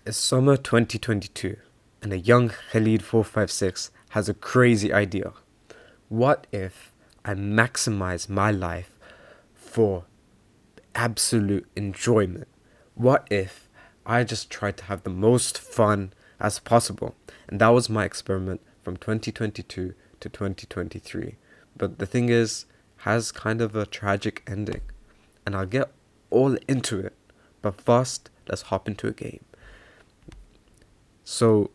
It's summer 2022, and a young Khalid 456 has a crazy idea. What if I maximize my life for absolute enjoyment? What if I just try to have the most fun as possible? And that was my experiment from 2022 to 2023. But the thing is, has kind of a tragic ending. And I'll get all into it. But first, let's hop into a game. So,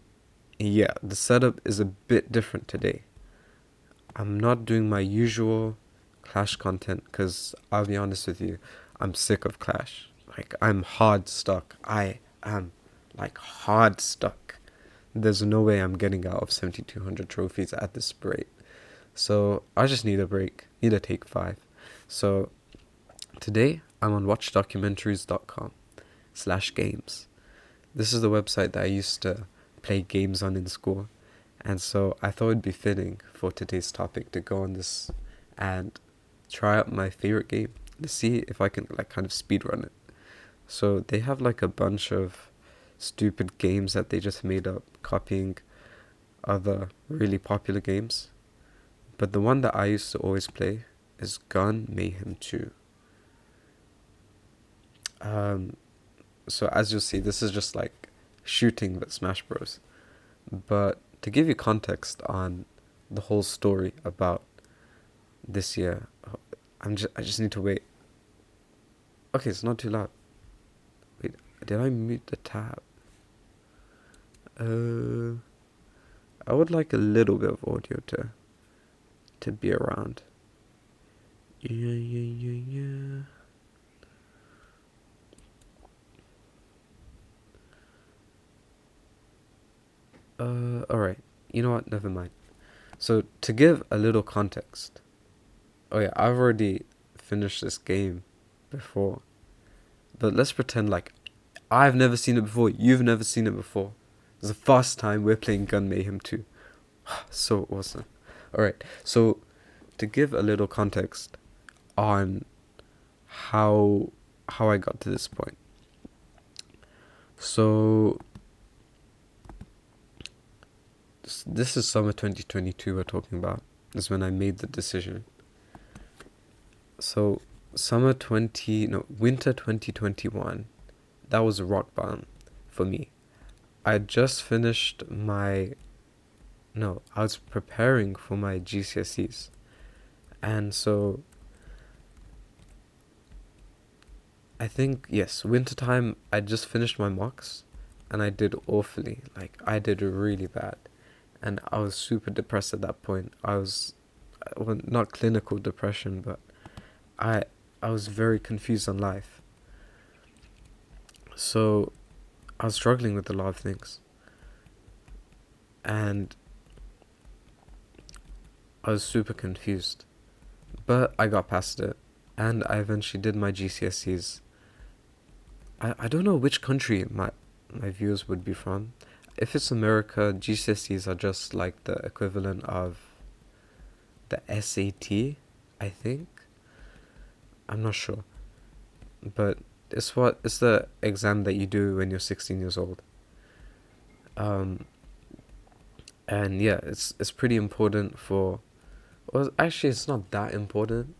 yeah, the setup is a bit different today. I'm not doing my usual Clash content because I'll be honest with you, I'm sick of Clash. Like, I'm hard stuck. I am, like, hard stuck. There's no way I'm getting out of 7,200 trophies at this rate. So, I just need a break, need a take five. So, today I'm on watchdocumentaries.com/games. This is the website that I used to play games on in school. And so I thought it'd be fitting for today's topic to go on this and try out my favorite game to see if I can like kind of speedrun it. So they have like a bunch of stupid games that they just made up copying other really popular games. But the one that I used to always play is Gun Mayhem 2. So as you'll see, this is just like shooting but Smash Bros. But to give you context on the whole story about this year, I just need to wait. Okay, it's not too loud. Wait, did I mute the tab? I would like a little bit of audio to be around. Yeah. Alright. You know what? Never mind. So, to give a little context. Oh yeah, I've already finished this game before. But let's pretend like I've never seen it before, you've never seen it before. It's the first time we're playing Gun Mayhem 2. So awesome. Alright, so to give a little context on how I got to this point. So this is summer 2022 we're talking about. This is when I made the decision. So winter 2021, that was a rock bottom for me. I just finished I was preparing for my GCSEs. And so I think, yes, wintertime, I just finished my mocks and I did awfully. Like, I did really bad. And I was super depressed at that point. I was, well, not clinical depression, but I was very confused on life. So I was struggling with a lot of things. And I was super confused. But I got past it. And I eventually did my GCSEs. I don't know which country my viewers would be from. If it's America, GCSEs are just like the equivalent of the SAT, I think. I'm not sure. But it's the exam that you do when you're 16 years old. And yeah, it's pretty important for, well, actually it's not that important,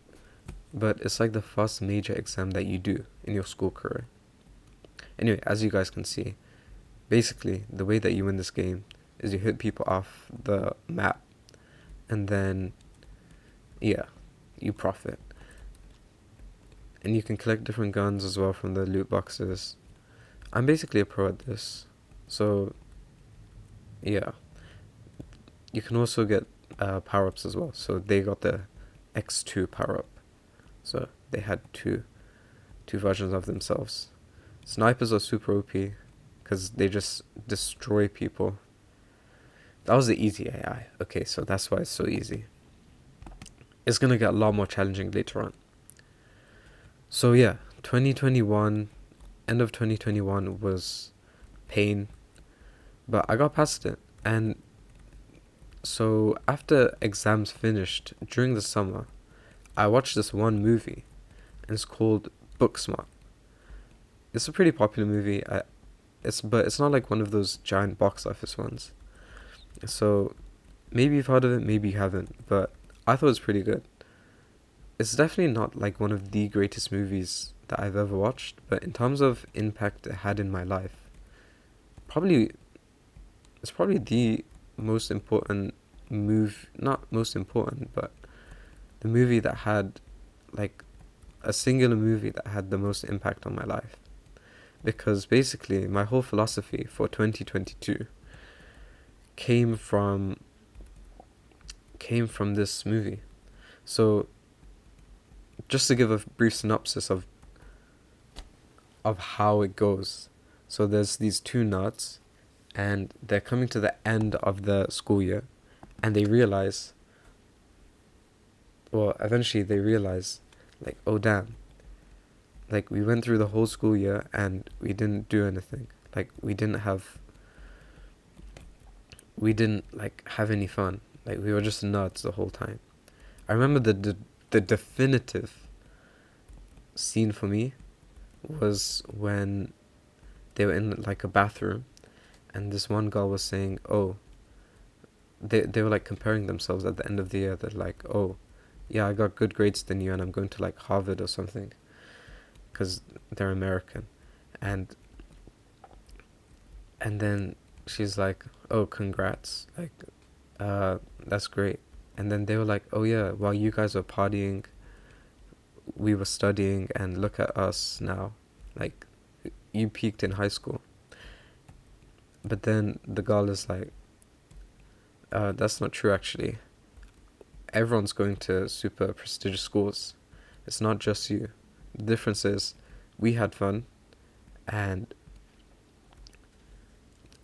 but it's like the first major exam that you do in your school career. Anyway, as you guys can see, basically the way that you win this game is you hit people off the map, and then yeah, you profit. And you can collect different guns as well from the loot boxes. I'm basically a pro at this. So, yeah. You can also get power-ups as well. So they got the X2 power-up. So they had two versions of themselves. Snipers are super OP because they just destroy people. That was the easy AI. Okay, so that's why it's so easy. It's going to get a lot more challenging later on. So yeah, 2021, end of 2021 was pain, but I got past it. And so after exams finished during the summer, I watched this one movie, and it's called Booksmart. It's a pretty popular movie. but it's not like one of those giant box office ones. So maybe you've heard of it, maybe you haven't, but I thought it was pretty good. It's definitely not like one of the greatest movies that I've ever watched, but in terms of impact it had in my life, probably it's probably the most important move, not most important, but the movie that had like a singular movie that had the most impact on my life. Because basically my whole philosophy for 2022 came from this movie. So just to give a brief synopsis of how it goes. So there's these two nuts, and they're coming to the end of the school year, and they realize, well, eventually they realize, like, oh damn, like we went through the whole school year and we didn't do anything. Like we didn't like have any fun. Like we were just nuts the whole time. I remember the definitive scene for me was when they were in like a bathroom, and this one girl was saying, "Oh," they were like comparing themselves at the end of the year. They're like, "Oh, yeah, I got good grades than you, and I'm going to like Harvard or something," because they're American, and then she's like, "Oh, congrats! Like, that's great." And then they were like, "Oh yeah, while you guys were partying, we were studying, and look at us now, like, you peaked in high school." But then the girl is like, "That's not true actually. Everyone's going to super prestigious schools. It's not just you. The difference is, we had fun, and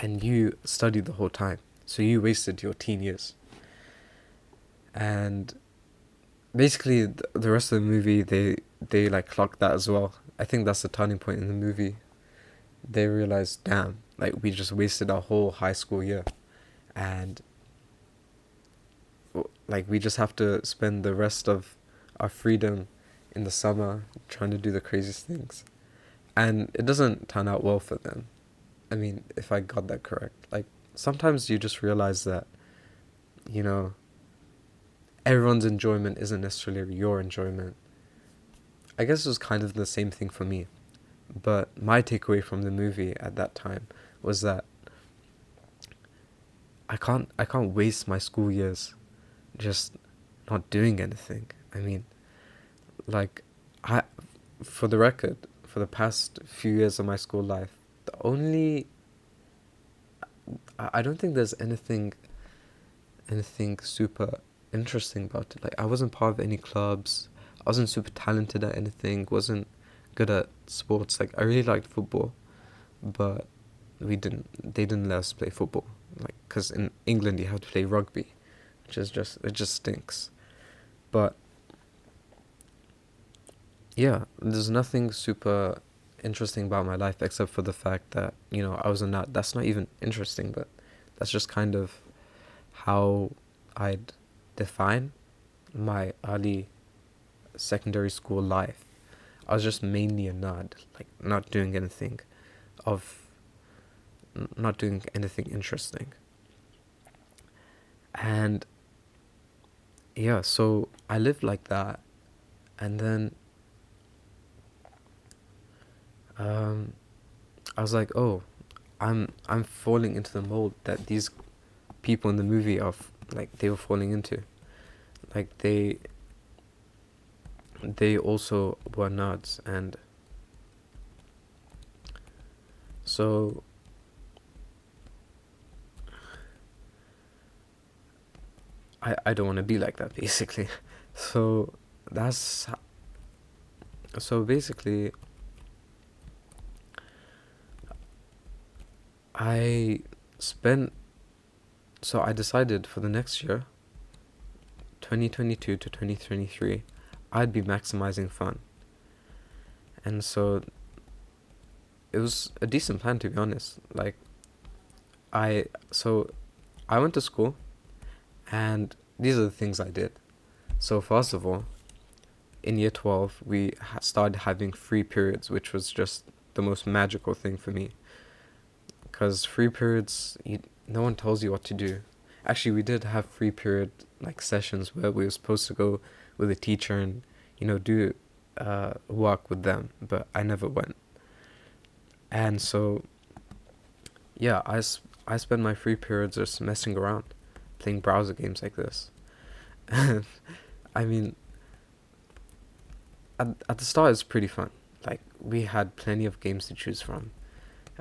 you studied the whole time. So you wasted your teen years." And basically, the rest of the movie, they like clock that as well. I think that's the turning point in the movie. They realize, damn, like we just wasted our whole high school year, and like we just have to spend the rest of our freedom in the summer trying to do the craziest things. And it doesn't turn out well for them. I mean, if I got that correct. Like, sometimes you just realize that, you know, everyone's enjoyment isn't necessarily your enjoyment. I guess it was kind of the same thing for me. But my takeaway from the movie at that time was that I can't waste my school years just not doing anything. I mean, like, I, for the record, for the past few years of my school life, the only, I don't think there's anything super interesting about it. Like, I wasn't part of any clubs. I wasn't super talented at anything. Wasn't good at sports. Like, I really liked football, but they didn't let us play football. Like, because in England you have to play rugby, which is it just stinks. But yeah, there's nothing super interesting about my life except for the fact that, you know, I was a nut. That's not even interesting, but that's just kind of how I'd define my early secondary school life. I was just mainly a nerd, like not doing anything interesting. And yeah, so I lived like that, and then I was like, oh, I'm falling into the mold that these people in the movie like they were falling into. Like they also were nerds, and so I don't want to be like that, basically. So that's so basically I spent so I decided for the next year, 2022 to 2023, I'd be maximizing fun. And so it was a decent plan, to be honest. Like, I went to school, and these are the things I did. So first of all, in year 12, we started having free periods, which was just the most magical thing for me. because free periods, no one tells you what to do. Actually, we did have free period like sessions where we were supposed to go with a teacher and do work with them, but I never went. And so yeah, I spend my free periods just messing around, playing browser games like this. And I mean, at the start it's pretty fun. Like we had plenty of games to choose from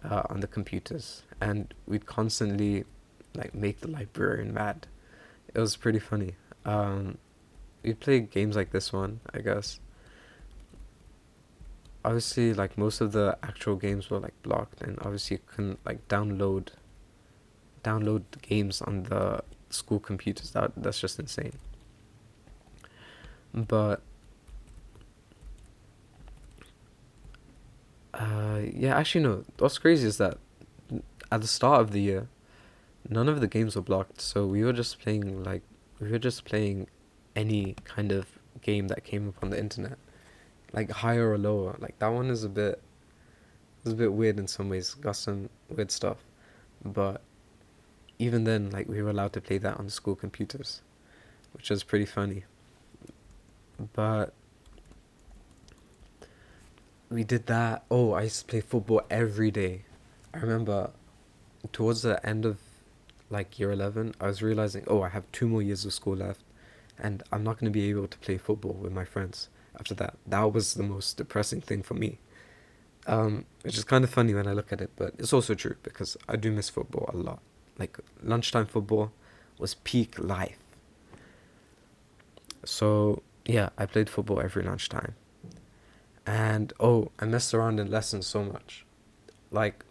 on the computers, and we'd constantly like make the librarian mad. It was pretty funny. We'd play games like this one, I guess. Obviously, like most of the actual games were like blocked, and obviously you couldn't like download the games on the school computers. That's just insane. But yeah, actually no. What's crazy is that at the start of the year, none of the games were blocked, so we were just playing any kind of game that came up on the internet, like higher or lower. Like that one is a bit weird in some ways. Got some weird stuff, but even then, like we were allowed to play that on the school computers, which was pretty funny. But we did that. Oh, I used to play football every day. I remember towards the end of like year 11, I was realizing, oh, I have 2 more years of school left, and I'm not going to be able to play football with my friends after that. That was the most depressing thing for me. Which is kind of funny when I look at it, but it's also true because I do miss football a lot. Like lunchtime football was peak life. So yeah, I played football every lunchtime. And oh, I messed around in lessons so much. Like,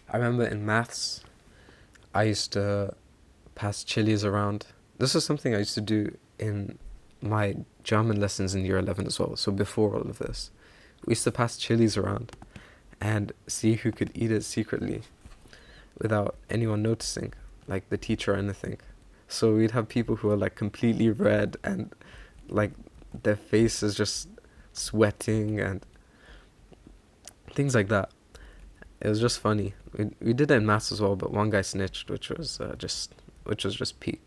I remember in maths, I used to pass chilies around. This is something I used to do in my German lessons in year 11 as well. So before all of this, we used to pass chilies around and see who could eat it secretly without anyone noticing, like the teacher or anything. So we'd have people who are like completely red and like their face is just sweating and things like that. It was just funny. We did that in maths as well, but one guy snitched, which was just peak.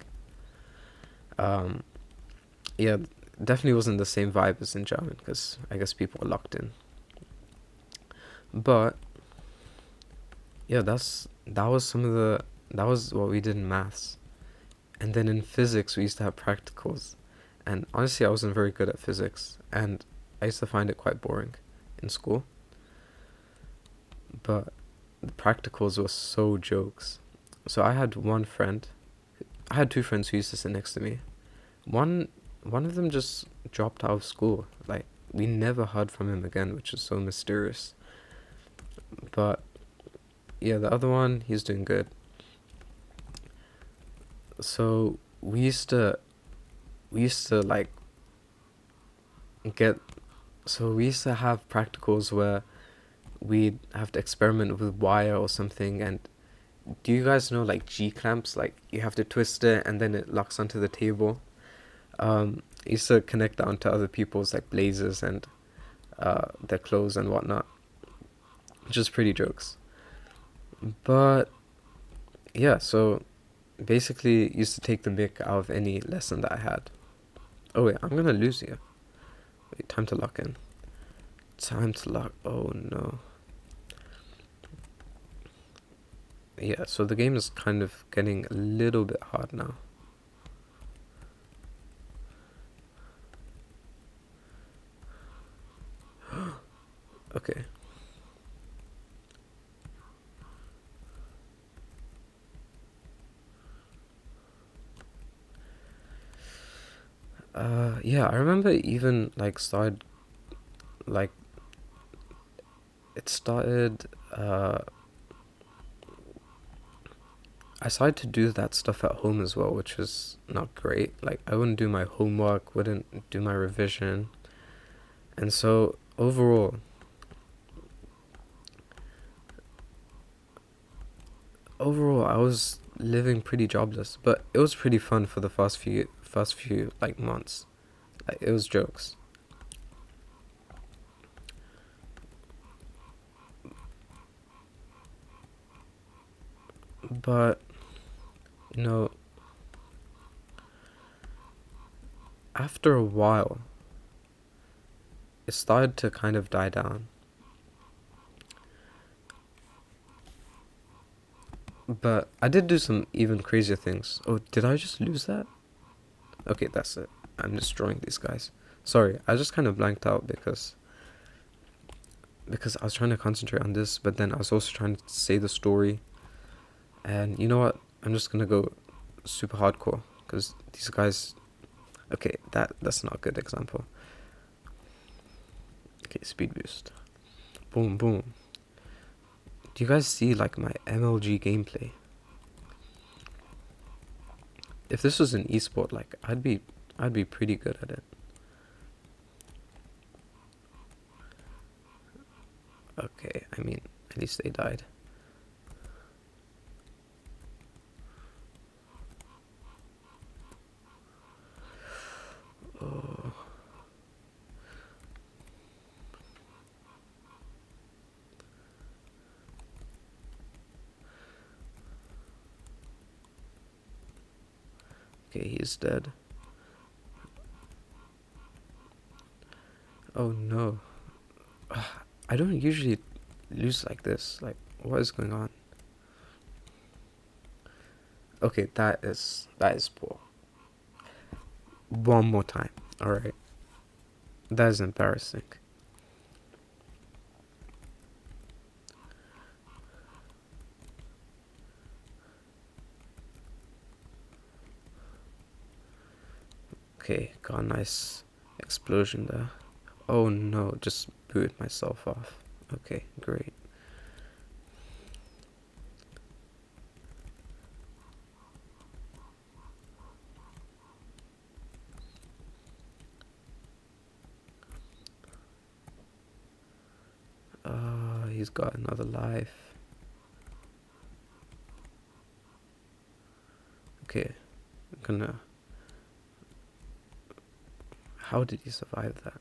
Um, yeah, definitely wasn't the same vibe as in German because I guess people were locked in. But yeah, that was what we did in maths. And then in physics, we used to have practicals. And honestly, I wasn't very good at physics, and I used to find it quite boring in school. But the practicals were so jokes. So I had two friends who used to sit next to me. One one of them just dropped out of school. Like we never heard from him again, which is so mysterious. But yeah, the other one, he's doing good. So we used to like get we used to have practicals where we'd have to experiment with wire or something. And do you guys know like G clamps? Like you have to twist it and then it locks onto the table. I used to connect that onto other people's like blazers and their clothes and whatnot, which is pretty jokes. But yeah, so basically used to take the mick out of any lesson that I had. Oh wait, I'm gonna lose you. Wait, time to lock in. Time to lock. Oh no. Yeah, so the game is kind of getting a little bit hard now. Okay. Yeah, I remember even like it started I started to do that stuff at home as well, which was not great. Like I wouldn't do my homework, wouldn't do my revision. And so overall I was living pretty jobless, but it was pretty fun for the first few like months. Like it was jokes. But, you know, after a while, it started to kind of die down. But I did do some even crazier things. Oh, did I just lose that? Okay, that's it. I'm destroying these guys. Sorry, I just kind of blanked out because I was trying to concentrate on this, but then I was also trying to say the story. And you know what? I'm just gonna go super hardcore because these guys. Okay, that's not a good example. Okay, speed boost. Boom, boom. Do you guys see like my MLG gameplay? If this was an esport, like I'd be pretty good at it. Okay, I mean, at least they died. Oh. Okay, he's dead. Oh no. I don't usually lose like this. Like, what is going on? Okay, that is poor. One more time. Alright. That is embarrassing. Okay, got a nice explosion there. Oh no, just booted myself off. Okay, great. He's got another life. Okay, I'm gonna. How did he survive that?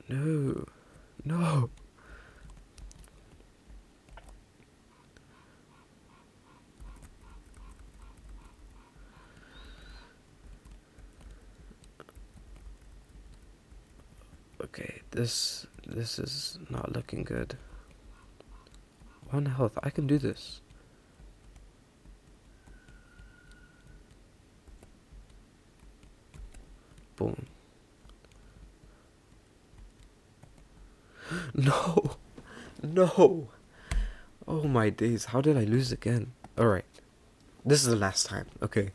No, no. Okay, this is not looking good. 1 health, I can do this. Boom. No, no. Oh my days, how did I lose again? Alright, this is the last time, okay.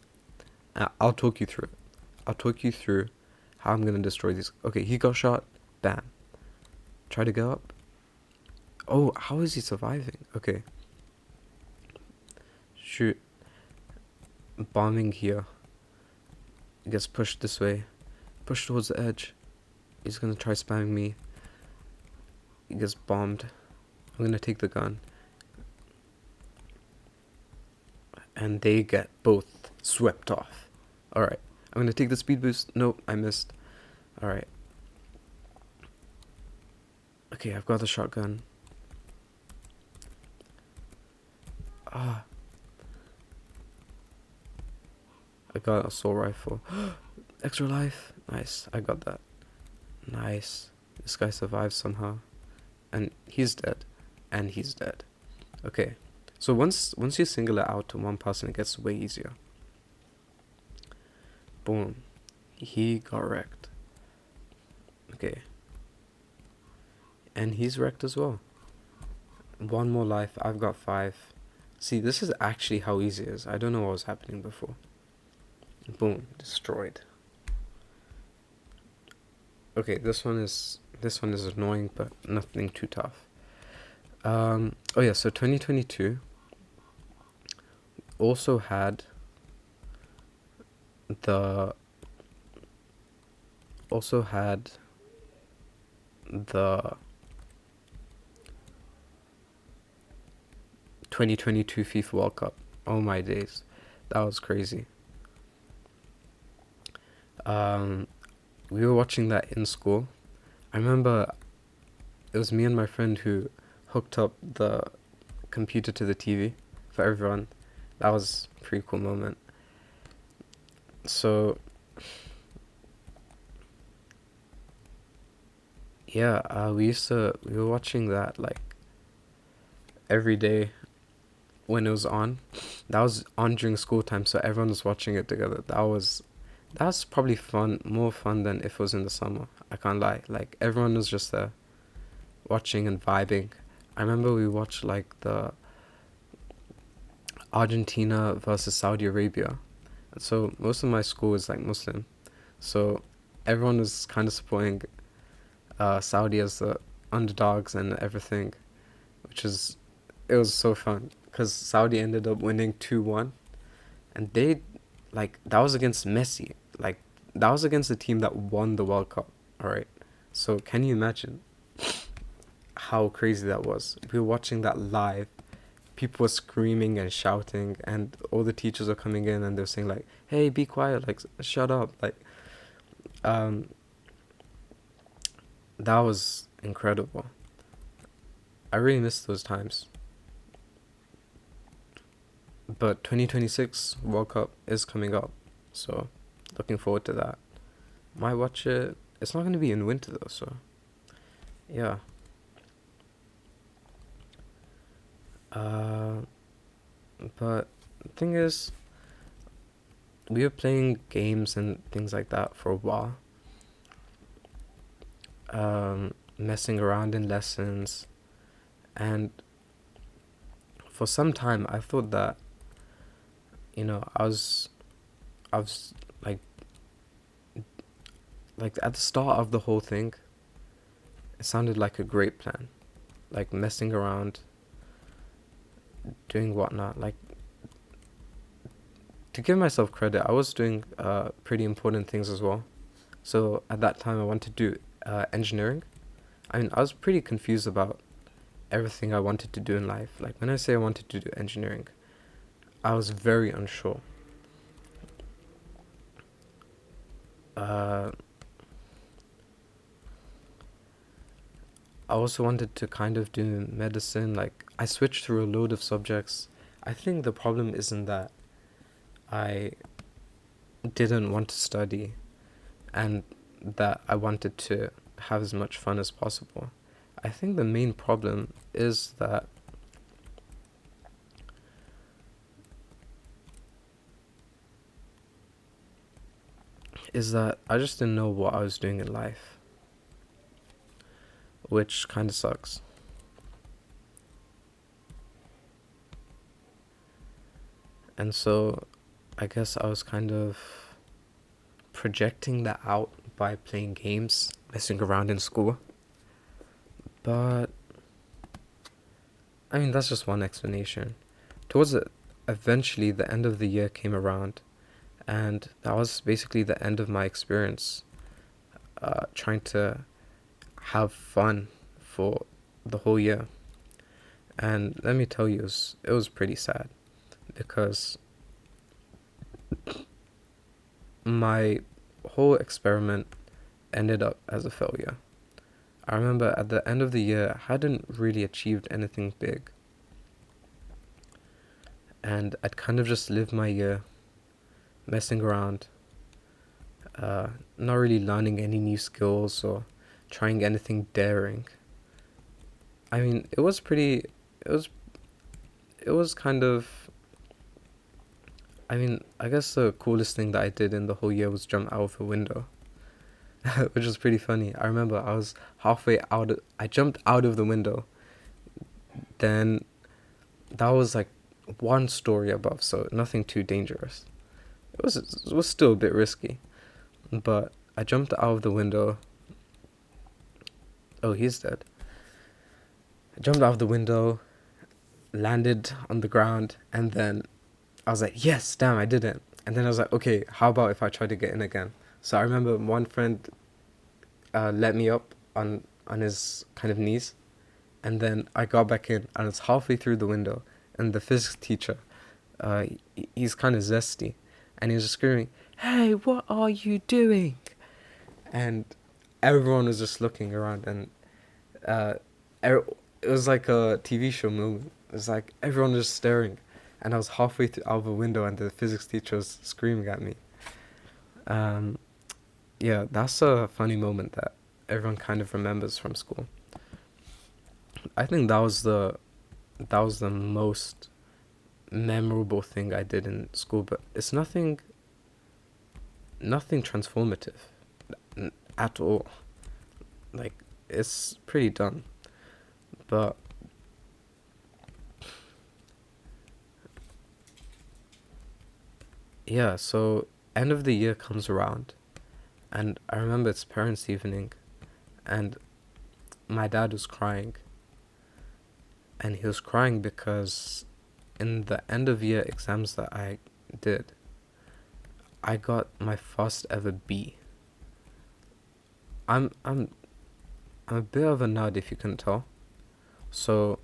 I'll talk you through it. I'll talk you through how I'm gonna destroy these. Okay, he got shot. Bam. Try to go up. Oh, how is he surviving? Okay. Shoot. Bombing here. He gets pushed this way. Push towards the edge. He's gonna try spamming me. He gets bombed. I'm gonna take the gun. And they get both swept off. Alright. I'm gonna take the speed boost. Nope, I missed. Alright. Okay, I've got the shotgun. Ah. I got an assault rifle. Extra life. Nice. I got that. Nice. This guy survived somehow. And he's dead. And he's dead. Okay. So once you single it out to one person, it gets way easier. Boom. He got wrecked. Okay. And he's wrecked as well. One more life. I've got 5. See, this is actually how easy it is. I don't know what was happening before. Boom. Destroyed. Okay, this one is annoying, but nothing too tough. Oh yeah, so 2022 also had the 2022 FIFA World Cup. Oh my days, that was crazy. Um, we were watching that in school. I remember it was me and my friend who hooked up the computer to the TV for everyone. That was a pretty cool moment. So yeah, we were watching that like every day when it was on. That was on during school time, so everyone was watching it together. That was probably fun, more fun than if it was in the summer. I can't lie. Like everyone was just there watching and vibing. I remember we watched like the Argentina versus Saudi Arabia. So most of my school is like Muslim. So everyone was kind of supporting Saudi as the underdogs and everything, which is it was so fun because Saudi ended up winning 2-1, and they like that was against Messi. Like that was against the team that won the World Cup. All right, so can you imagine how crazy that was? We were watching that live. People were screaming and shouting, and all the teachers were coming in and they're saying like, "Hey, be quiet! Like, shut up!" Like, um, that was incredible. I really miss those times. But 2026 World Cup is coming up, so looking forward to that. Might watch it. It's not going to be in winter though, so yeah. Uh, but the thing is, we were playing games and things like that for a while. Messing around in lessons, and for some time I thought that, I was like at the start of the whole thing, it sounded like a great plan, like messing around, doing whatnot. Like to give myself credit, I was doing pretty important things as well. So at that time, I wanted to do engineering. I mean, I was pretty confused about everything I wanted to do in life. Like when I say I wanted to do engineering, I was very unsure. Uh, I also wanted to kind of do medicine. Like I switched through a load of subjects. I think the problem isn't that I didn't want to study and that I wanted to have as much fun as possible. I think the main problem is that I just didn't know what I was doing in life, which kind of sucks. And so I guess I was kind of projecting that out by playing games, messing around in school. But I mean, that's just one explanation. Towards it, eventually, the end of the year came around, and that was basically the end of my experience trying to have fun for the whole year. And let me tell you, it was pretty sad because my whole experiment ended up as a failure. I remember at the end of the year, I hadn't really achieved anything big. And I'd kind of just lived my year messing around, not really learning any new skills or trying anything daring. I mean, it was, it was kind of, I mean, I guess the coolest thing that I did in the whole year was jump out of a window, which was pretty funny. I remember I was I jumped out of the window, then that was like one story above, so nothing too dangerous. It was still a bit risky, but I jumped out of the window. Oh, he's dead. I jumped out of the window, landed on the ground, and then I was like, yes, damn, I did it. And then I was like, okay, how about if I try to get in again? So I remember one friend let me up on his kind of knees, and then I got back in, and it's halfway through the window, and the physics teacher, he's kind of zesty, and he was just screaming, "Hey, what are you doing?" And everyone was just looking around, and uh, it was like a TV show moment. It was like everyone was just staring, and I was halfway out of a window, and the physics teacher was screaming at me. Um, yeah, that's a funny moment that everyone kind of remembers from school. I think that was the most memorable thing I did in school, but it's nothing transformative at all. Like, it's pretty done. But yeah, so end of the year comes around, and I remember it's parents' evening, and my dad was crying, and he was crying because in the end of year exams that I did, I got my first ever B. I'm I'm I'm a bit of a nerd if you can tell. So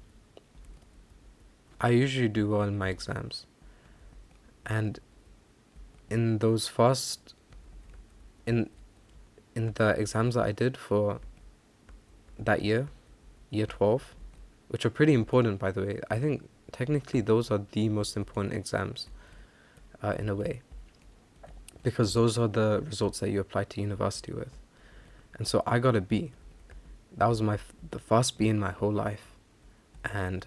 I usually do well in my exams. And in those first in in the exams that I did for that year, year 12, which are pretty important by the way. I think technically those are the most important exams in a way, because those are the results that you apply to university with. And so I got a B. That was the first B in my whole life, and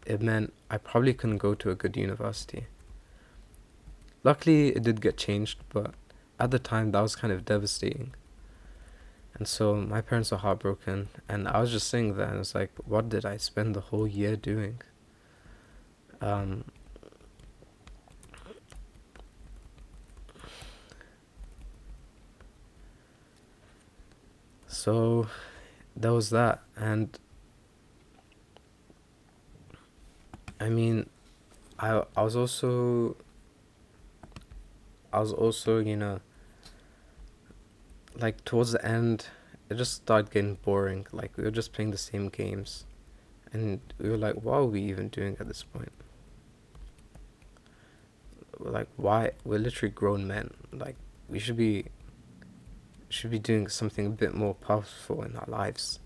it meant I probably couldn't go to a good university. Luckily, it did get changed, but at the time, that was kind of devastating. And so my parents were heartbroken, and I was just sitting there, and it's like, what did I spend the whole year doing? Um, so there was that, and I mean, I was also like towards the end, it just started getting boring. Like we were just playing the same games, and we were like, what are we even doing at this point? We're like, why? We're literally grown men. Like we should be doing something a bit more purposeful in our lives.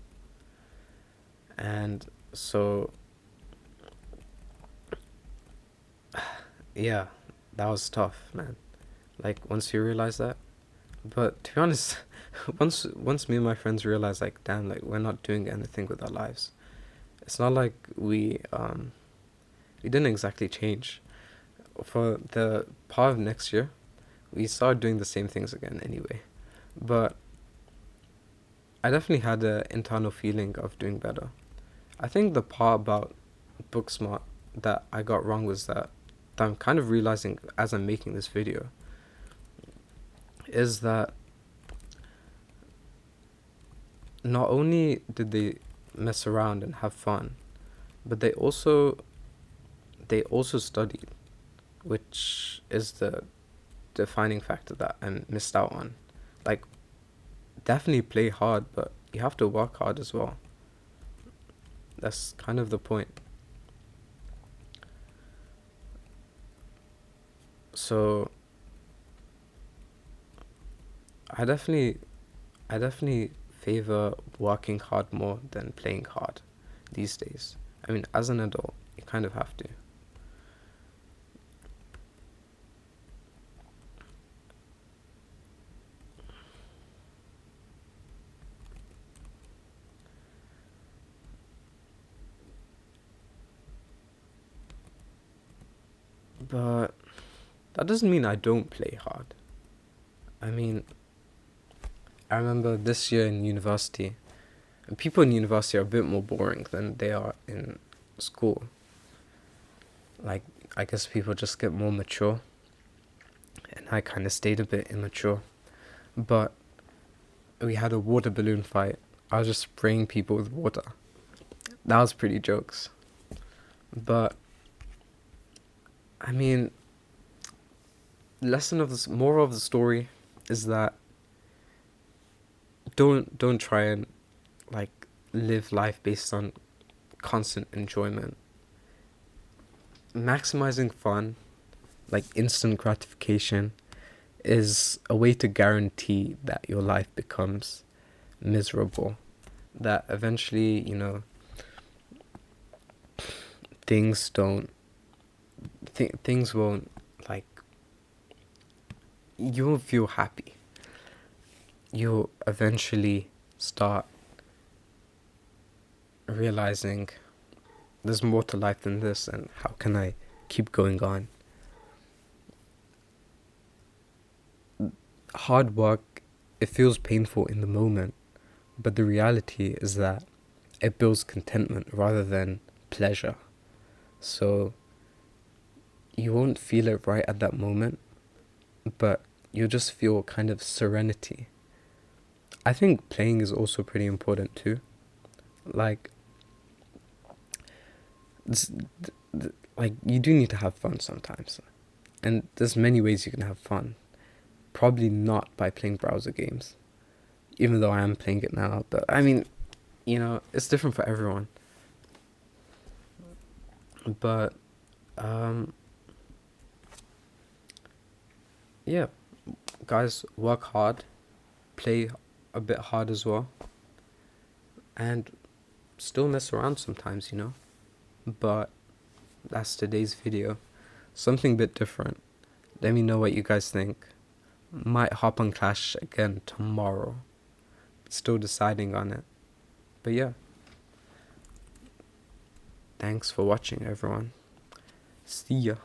And so yeah, that was tough, man. Like once you realize that. But to be honest, once me and my friends realized, like, damn, like we're not doing anything with our lives. It's not like we didn't exactly change. For the part of next year, we started doing the same things again anyway. But I definitely had an internal feeling of doing better. I think the part about book smart that I got wrong was that I'm kind of realizing as I'm making this video is that not only did they mess around and have fun, but they also studied, which is the defining factor that I missed out on. Like, definitely play hard, but you have to work hard as well. That's kind of the point. So I definitely I definitely favor working hard more than playing hard these days. I mean, as an adult, you kind of have to. But that doesn't mean I don't play hard. I mean, I remember this year in university, and people in university are a bit more boring than they are in school. Like, I guess people just get more mature, and I kind of stayed a bit immature. But we had a water balloon fight. I was just spraying people with water. That was pretty jokes. But I mean, moral of the story is that don't try and like live life based on constant enjoyment. Maximizing fun like instant gratification, is a way to guarantee that your life becomes miserable. That eventually, things don't, things won't, like, you won't feel happy. You'll eventually start realizing there's more to life than this, and how can I keep going on? Hard work, it feels painful in the moment, but the reality is that it builds contentment rather than pleasure. So you won't feel it right at that moment, but you'll just feel kind of serenity. I think playing is also pretty important too. Like, this, like, you do need to have fun sometimes, and there's many ways you can have fun. Probably not by playing browser games, even though I am playing it now. But I mean, it's different for everyone. But yeah, guys, work hard, play a bit hard as well, and still mess around sometimes, But that's today's video. Something a bit different. Let me know what you guys think. Might hop on Clash again tomorrow. Still deciding on it. But yeah. Thanks for watching, everyone. See ya.